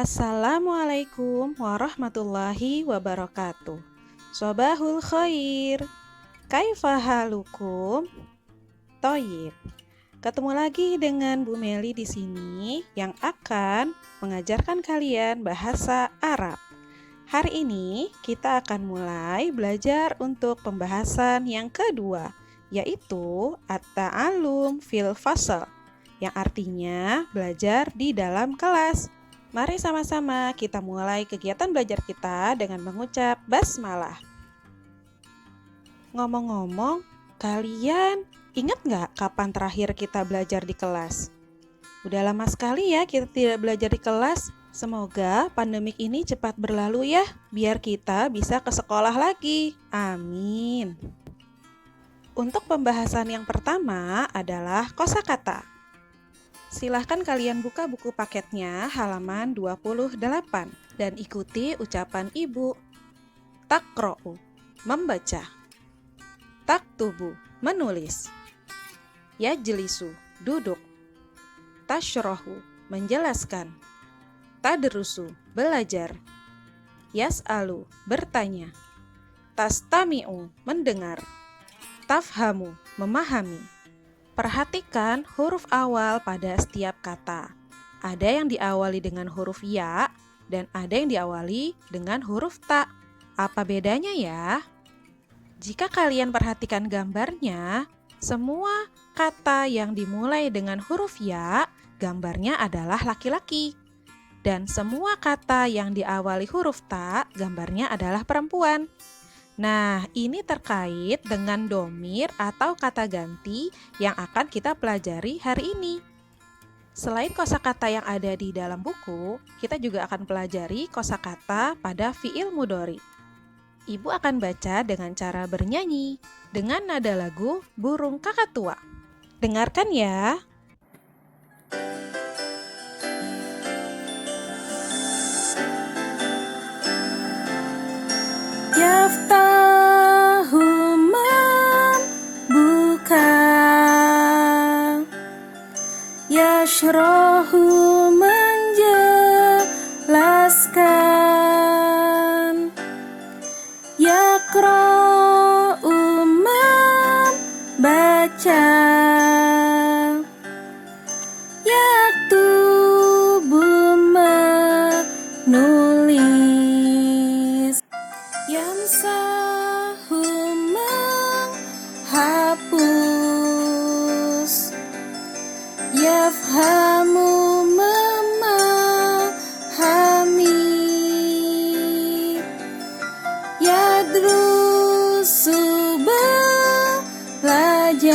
Assalamualaikum warahmatullahi wabarakatuh. Sobahul khair. Kaifa halukum? Toyib. Ketemu lagi dengan Bu Meli di sini yang akan mengajarkan kalian bahasa Arab. Hari ini kita akan mulai belajar untuk pembahasan yang kedua, yaitu at-ta'allum fil fasl, yang artinya belajar di dalam kelas. Mari sama-sama kita mulai kegiatan belajar kita dengan mengucap basmalah. Ngomong-ngomong, kalian ingat nggak kapan terakhir kita belajar di kelas? Udah lama sekali ya kita tidak belajar di kelas. Semoga pandemik ini cepat berlalu ya, biar kita bisa ke sekolah lagi. Amin. Untuk pembahasan yang pertama adalah kosakata. Silahkan kalian buka buku paketnya halaman 28 dan ikuti ucapan ibu. Takro'u, membaca. Taktubu, menulis. Yajlisu, duduk. Tashrohu, menjelaskan. Tadrusu, belajar. Yas'alu, bertanya. Tastami'u, mendengar. Tafhamu, memahami. Perhatikan huruf awal pada setiap kata. Ada yang diawali dengan huruf ya dan ada yang diawali dengan huruf ta. Apa bedanya ya? Jika kalian perhatikan gambarnya, semua kata yang dimulai dengan huruf ya, gambarnya adalah laki-laki. Dan semua kata yang diawali huruf ta, gambarnya adalah perempuan. Nah, ini terkait dengan domir atau kata ganti yang akan kita pelajari hari ini. Selain kosakata yang ada di dalam buku, kita juga akan pelajari kosakata pada fiil mudhari. Ibu akan baca dengan cara bernyanyi, dengan nada lagu Burung Kakatua. Dengarkan ya. Yaftahu membuka, yashrahu menjelaskan, yaqra'u membaca, yaktubu menulis, yamsahu menghapus, yafhamu memahami, yadrusu belajar,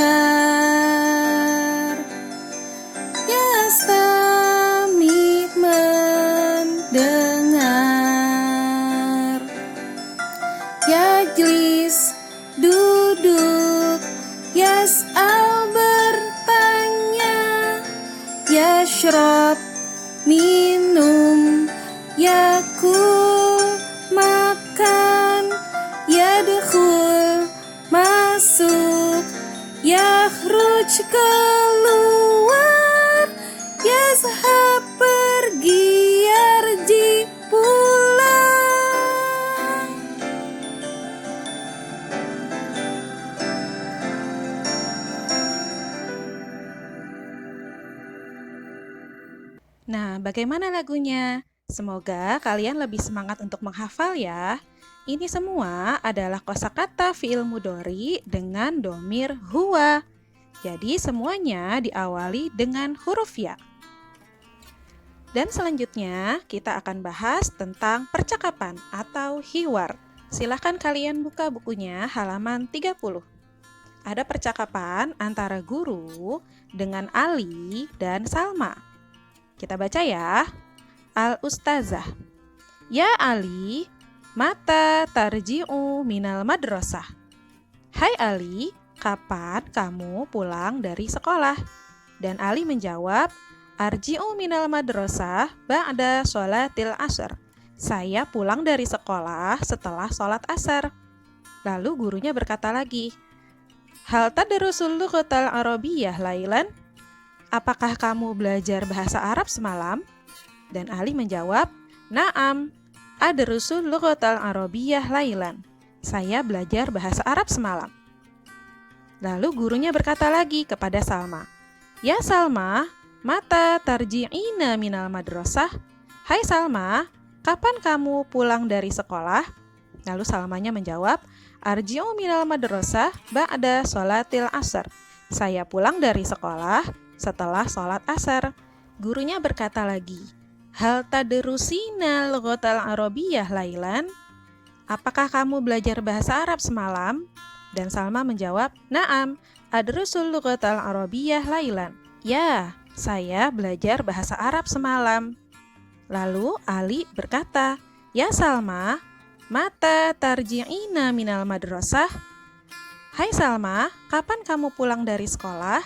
yastami mendengar, yajlis duduk, yas'al bertanya, yashrab minum, yakul makan, yadkhul masuk, yakhruj keluar, yazhab pergi, yarji pulang. Nah, bagaimana lagunya? Semoga kalian lebih semangat untuk menghafal ya. Ini semua adalah kosakata fiil mudhari dengan domir huwa. Jadi semuanya diawali dengan huruf ya. Dan selanjutnya kita akan bahas tentang percakapan atau hiwar. Silahkan kalian buka bukunya halaman 30. Ada percakapan antara guru dengan Ali dan Salma. Kita baca ya. Al-Ustazah. Ya Ali, mata tarji'u minal madrasah. Hai Ali, kapan kamu pulang dari sekolah? Dan Ali menjawab, Arji'u minal madrasah ba'da sholatil asr. Saya pulang dari sekolah setelah sholat asar. Lalu gurunya berkata lagi, Hal tadrusul lughatal arabiyyah lailan? Apakah kamu belajar bahasa Arab semalam? Dan Ali menjawab, "Na'am, adrusul lughatal arabiyyah lailan." Saya belajar bahasa Arab semalam. Lalu gurunya berkata lagi kepada Salma, "Ya Salma, mata tarji'ina minal madrasah?" Hai Salma, kapan kamu pulang dari sekolah? Lalu Salmanya menjawab, "Arji'u minal madrasah ba'da sholatil asar." Saya pulang dari sekolah setelah sholat asar. Gurunya berkata lagi, "Hal tadrusina lughatal arabiyyah lailan?" Apakah kamu belajar bahasa Arab semalam? Dan Salma menjawab, "Na'am, adrusul lughatal arabiyyah lailan." Ya, saya belajar bahasa Arab semalam. Lalu Ali berkata, "Ya Salma, mata tarji'ina minal madrasah?" Hai Salma, kapan kamu pulang dari sekolah?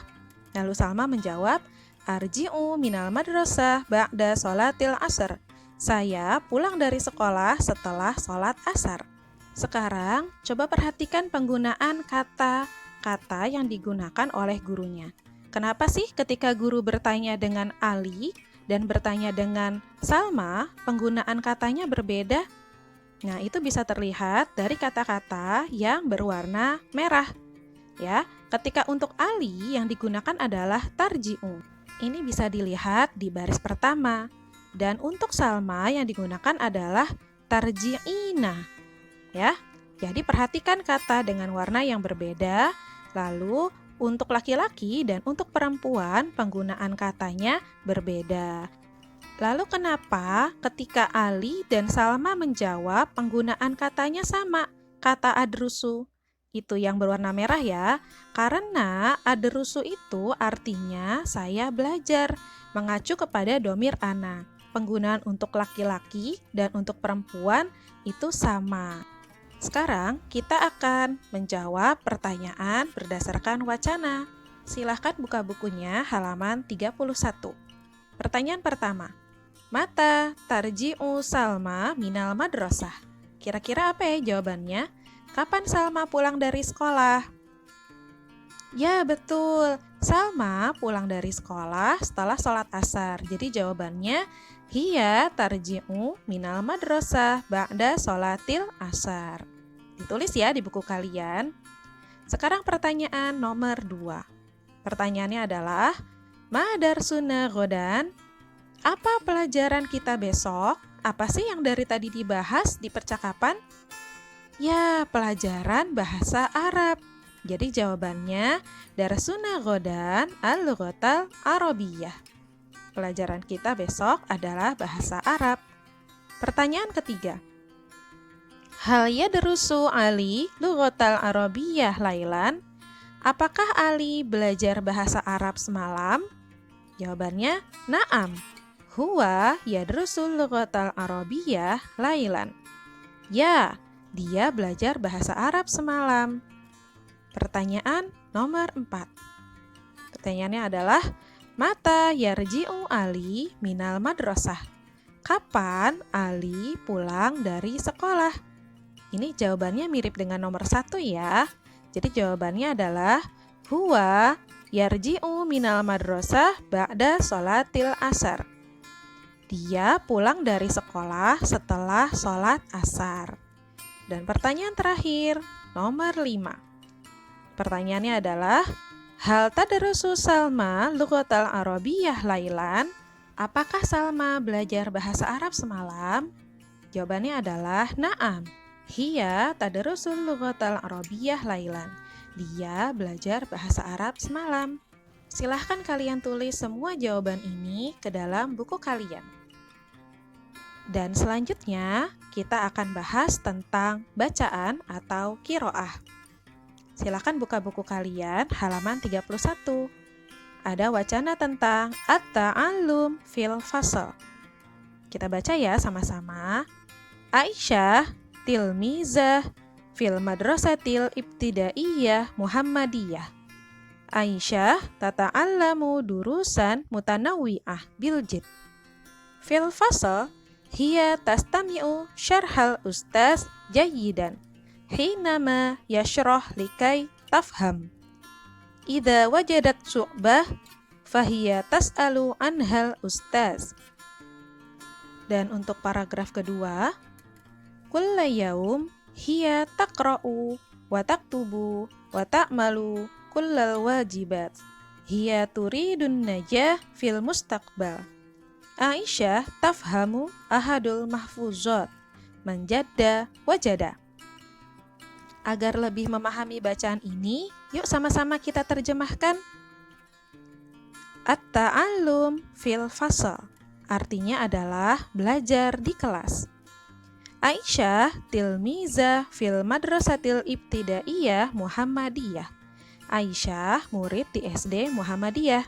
Lalu Salma menjawab, "Arji'u minal madrasah ba'da sholatil asar." Saya pulang dari sekolah setelah sholat asar. Sekarang, coba perhatikan penggunaan kata-kata yang digunakan oleh gurunya. Kenapa sih ketika guru bertanya dengan Ali dan bertanya dengan Salma, penggunaan katanya berbeda? Nah, itu bisa terlihat dari kata-kata yang berwarna merah. Ya, ketika untuk Ali yang digunakan adalah tarji'u. Ini bisa dilihat di baris pertama. Dan untuk Salma yang digunakan adalah tarji'ina. Ya, jadi perhatikan kata dengan warna yang berbeda. Lalu untuk laki-laki dan untuk perempuan penggunaan katanya berbeda. Lalu kenapa ketika Ali dan Salma menjawab penggunaan katanya sama, kata adrusu? Itu yang berwarna merah ya, karena adrusu itu artinya saya belajar, mengacu kepada domir ana. Penggunaan untuk laki-laki dan untuk perempuan itu sama. Sekarang kita akan menjawab pertanyaan berdasarkan wacana. Silahkan buka bukunya halaman 31. Pertanyaan pertama, mata tarji'u Salma minal madrasah? Kira-kira apa ya jawabannya? Kapan Salma pulang dari sekolah? Ya betul, Salma pulang dari sekolah setelah sholat asar. Jadi jawabannya, hiya tarji'u minal madrasah ba'da sholatil asar. Ditulis ya di buku kalian. Sekarang pertanyaan nomor 2. Pertanyaannya adalah, ma darsuna ghadan? Apa pelajaran kita besok? Apa sih yang dari tadi dibahas di percakapan? Ya, pelajaran bahasa Arab. Jadi jawabannya, darsuna ghadan al-lughatal arabiyyah. Pelajaran kita besok adalah bahasa Arab. Pertanyaan ketiga, hal yadrusu Ali lughatal arabiyyah lailan? Apakah Ali belajar bahasa Arab semalam? Jawabannya, na'am. Huwa yadrusul lughatal arabiyyah lailan. Ya, dia belajar bahasa Arab semalam. Pertanyaan nomor 4. Pertanyaannya adalah, mata yarji'u Ali minal madrasah? Kapan Ali pulang dari sekolah? Ini jawabannya mirip dengan nomor 1 ya. Jadi jawabannya adalah huwa yarji'u minal madrasah ba'da sholatil asar. Dia pulang dari sekolah setelah sholat asar. Dan pertanyaan terakhir, nomor 5. Pertanyaannya adalah, hal tadrusu Salma lughatal arabiyyah lailan? Apakah Salma belajar bahasa Arab semalam? Jawabannya adalah na'am. Hiya tadrusul lughatal arabiyyah lailan. Dia belajar bahasa Arab semalam. Silahkan kalian tulis semua jawaban ini ke dalam buku kalian. Dan selanjutnya kita akan bahas tentang bacaan atau qiraah. Silahkan buka buku kalian halaman 31. Ada wacana tentang at-ta'allum fil fasl. Kita baca ya sama-sama. Aisyah tilmizah fil madrasatil ibtidaiyah Muhammadiyah. Aisyah tata'allamu durusan mutanawwi'ah bil jid. Fil fasl hiya tastami'u syarhal ustaz jayyidan hinama yashrah likai tafham. Idza wajadat su'bah fahiya tas'alu anhal ustaz. Dan untuk paragraf kedua, kulla yaum hiya taqra'u wa taktubu wa ta'malu kullal wajibat. Hiya turidun najah fil mustaqbal. Aisyah tafhamu ahadul mahfuzat manjadda wajada. Agar lebih memahami bacaan ini, yuk sama-sama kita terjemahkan. At-ta'allum fil fasal artinya adalah belajar di kelas. Aisyah tilmiza fil madrasatil ibtidaiyah Muhammadiyah. Aisyah murid di SD Muhammadiyah.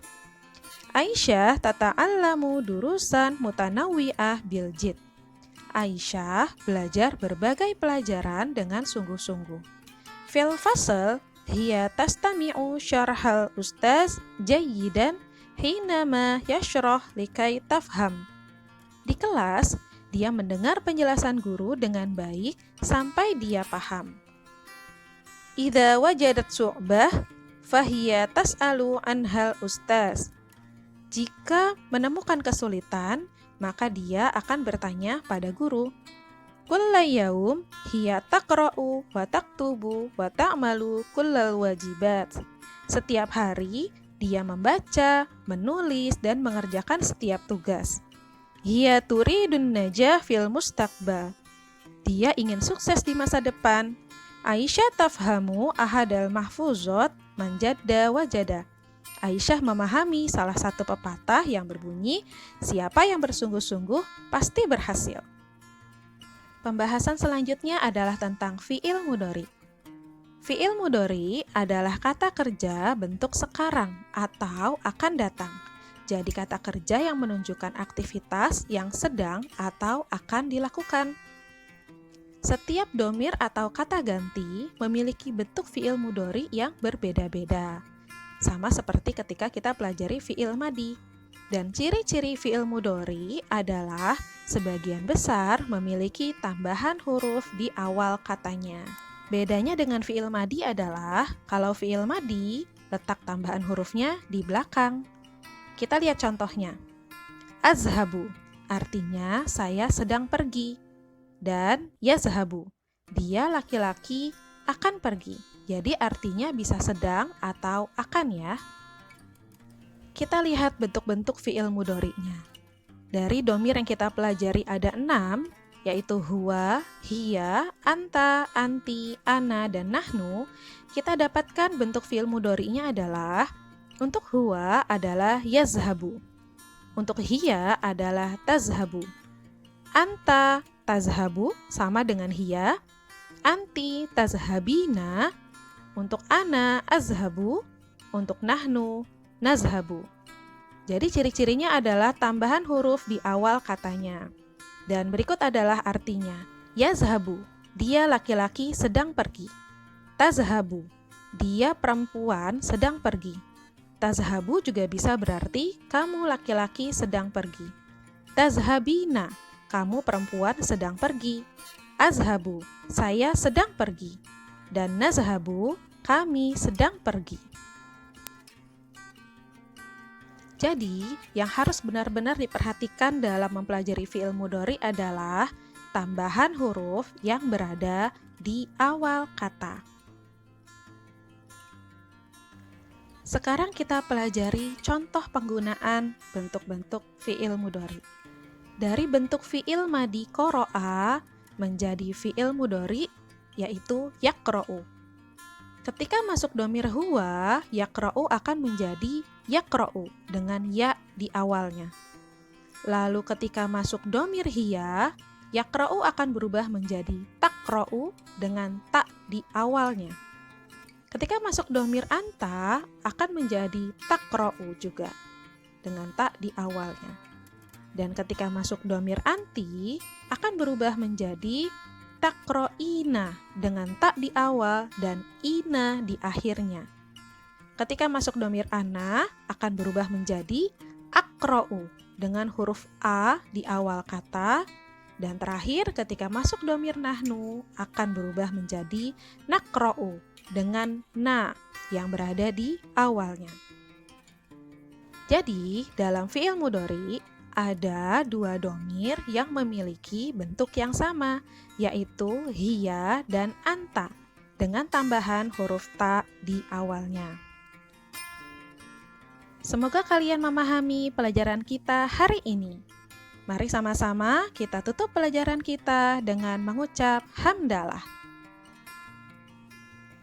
Aisyah tata'allamu durusan mutanawwi'ah bil jid. Aisyah belajar berbagai pelajaran dengan sungguh-sungguh. Fil fasal hiya tastami'u syarhal ustaz jayyidan hinama yashrah likai tafham. Di kelas, dia mendengar penjelasan guru dengan baik sampai dia paham. Idza wajadat su'bah fahiya tas'alu anhal ustaz. Jika menemukan kesulitan, maka dia akan bertanya pada guru. Kulla yaum hiya taqra'u wa taktubu wa ta'malu kullal wajibat. Setiap hari, dia membaca, menulis, dan mengerjakan setiap tugas. Hiya turidun najah fil mustaqbal. Dia ingin sukses di masa depan. Aisyah tafhamu ahadal mahfuzat manjadda wajada. Aisyah memahami salah satu pepatah yang berbunyi, siapa yang bersungguh-sungguh pasti berhasil. Pembahasan selanjutnya adalah tentang fi'il mudhari. Fi'il mudhari adalah kata kerja bentuk sekarang atau akan datang. Jadi kata kerja yang menunjukkan aktivitas yang sedang atau akan dilakukan. Setiap domir atau kata ganti memiliki bentuk fi'il mudhari yang berbeda-beda. Sama seperti ketika kita pelajari fi'il madi. Dan ciri-ciri fi'il mudhari adalah sebagian besar memiliki tambahan huruf di awal katanya. Bedanya dengan fi'il madi adalah kalau fi'il madi letak tambahan hurufnya di belakang. Kita lihat contohnya. Azhabu artinya saya sedang pergi. Dan yazhabu, dia laki-laki akan pergi. Jadi artinya bisa sedang atau akan ya. Kita lihat bentuk-bentuk fi'il mudhari'nya. Dari domir yang kita pelajari ada 6, yaitu huwa, hiya, anta, anti, ana, dan nahnu. Kita dapatkan bentuk fi'il mudhari'nya adalah, untuk huwa adalah yazhabu. Untuk hiya adalah tazhabu. Anta, tazhabu sama dengan hiya. Anti, tazhabina. Untuk ana, azhabu. Untuk nahnu, nazhabu. Jadi ciri-cirinya adalah tambahan huruf di awal katanya. Dan berikut adalah artinya. Yazhabu, dia laki-laki sedang pergi. Tazhabu, dia perempuan sedang pergi. Tazhabu juga bisa berarti kamu laki-laki sedang pergi. Tazhabina, kamu perempuan sedang pergi. Azhabu, saya sedang pergi. Dan nazhabu, kami sedang pergi. Jadi, yang harus benar-benar diperhatikan dalam mempelajari fi'il mudhari adalah tambahan huruf yang berada di awal kata. Sekarang kita pelajari contoh penggunaan bentuk-bentuk fi'il mudhari. Dari bentuk fi'il madi qara'a menjadi fi'il mudhari yaitu yaqra'u. Ketika masuk domir huwa, yaqra'u akan menjadi yaqra'u dengan ya di awalnya. Lalu ketika masuk domir hiya, yaqra'u akan berubah menjadi taqra'u dengan ta di awalnya. Ketika masuk domir anta, akan menjadi taqra'u juga dengan ta di awalnya. Dan ketika masuk domir anti, akan berubah menjadi taqra'ina dengan ta di awal dan ina di akhirnya. Ketika masuk domir ana, akan berubah menjadi aqra'u dengan huruf a di awal kata. Dan terakhir ketika masuk domir nahnu, akan berubah menjadi naqra'u dengan na yang berada di awalnya. Jadi dalam fi'il mudhari, Ada dua domir yang memiliki bentuk yang sama, yaitu hiya dan anta, dengan tambahan huruf ta di awalnya. Semoga kalian memahami pelajaran kita hari ini. Mari sama-sama kita tutup pelajaran kita dengan mengucap hamdalah.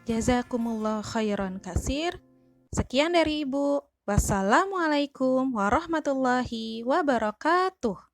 Jazakumullah khairan kasir. Sekian dari Ibu. Wassalamualaikum warahmatullahi wabarakatuh.